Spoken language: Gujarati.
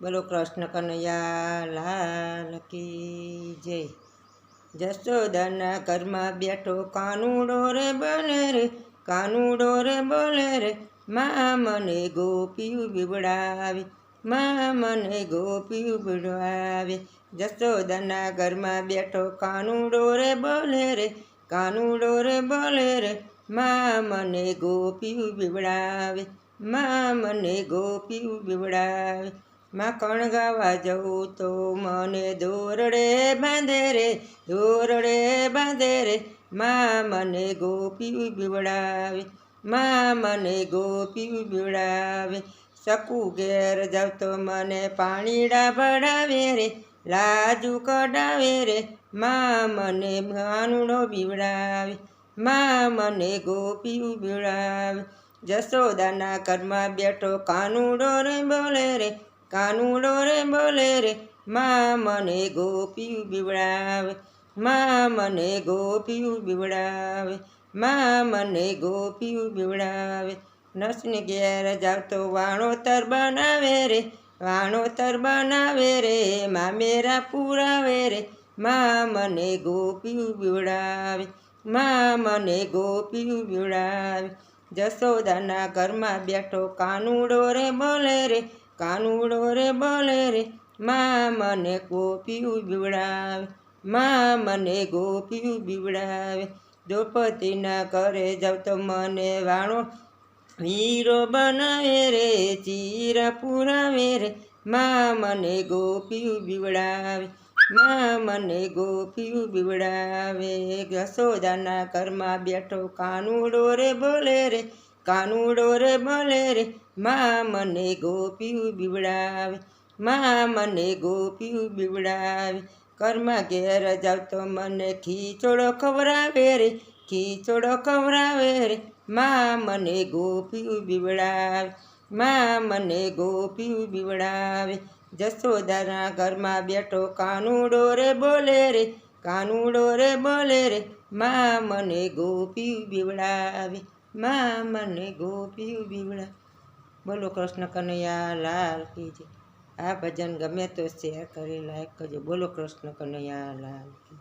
બોલો કૃષ્ણ કનૈયા લાલ કી જય। જશોદાના ઘરમાં બેઠો કાનુડો રે બોલે રે, કાનુડો રે બોલે રે, મા મને ગોપિયું બીવડાવે, મા મને ગોપિયું બીવડાવે। જશોદાના ઘરમાં બેઠો કાનુડો રે બોલે રે, કાનુડો રે બોલે રે, મા મને ગોપિયું બીવડાવે, મા મને ગોપિયું બીવડાવે। માખણ ગાવા જવું તો મને દોરડે બાંધે રે, દોરડે બાંધે રે, મા મને ગોપિયું બીવડાવે, મા મને ગોપિયું બીવડાવે। શકુ ઘેર જાવ તો મને પાણીડા ભરાવે રે, લાજુ કઢાવે રે, મા મને કાનુડો બીવડાવે, મા મને ગોપિયું બીવડાવે। જશોદાના ઘરમાં બેઠો કાનુડો રે બોલે રે, કાનુડો રે બોલે રે, મા મને ગોપિયું બીવડાવે, મા મને ગોપિયું બીવડાવે, મા મને ગોપિયું બીવડાવે। નસને ઘેર જાવ તો વાણોતર બનાવે રે, વાણોતર બનાવે રે, મા મેરા પુરાવે રે, મા મને ગોપિયું બીવડાવે, મા મને ગોપિયું બીવડાવે। જશોદાના ઘરમાં બેઠો કાનુડો રે બોલે રે, કાનુડો રે બોલે રે, મા મને ગોપિયું બીવડાવે, મા મને ગોપિયું બીવડાવે। દ્રૌપદીના ઘરે જાવ તો મને વાણો વીરો બનાવે રે, ચીરા પુરાવે રે, મા મને ગોપિયું બીવડાવે, મા મને ગોપિયું બીવડાવે। જશોદાના ઘરમાં બેઠો કાનુડો રે બોલે રે, કાનુડો રે બોલે રે, મા મને ગોપિયું બીવડાવે, મા મને ગોપિયું બીવડાવે। ઘરમાં ઘેર જાવ તો મને ખીચડો ખવડાવે રે, ખીચડો ખવડાવે રે, મા મને ગોપિયું બીવડાવે, મા મને ગોપિયું બીવડાવે। જશોદાના ઘરમાં બેઠો કાનુડો રે બોલે રે, કાનુડો રે બોલે રે, મા મને ગોપિયું બીવડાવે, મા મને ગોપિયું બીવડાવે। બોલો કૃષ્ણ કનૈયા લાલ કી જય। આ ભજન ગમે તો શેર કરી લાઈક કરજો। બોલો કૃષ્ણ કનૈયા લાલ કી।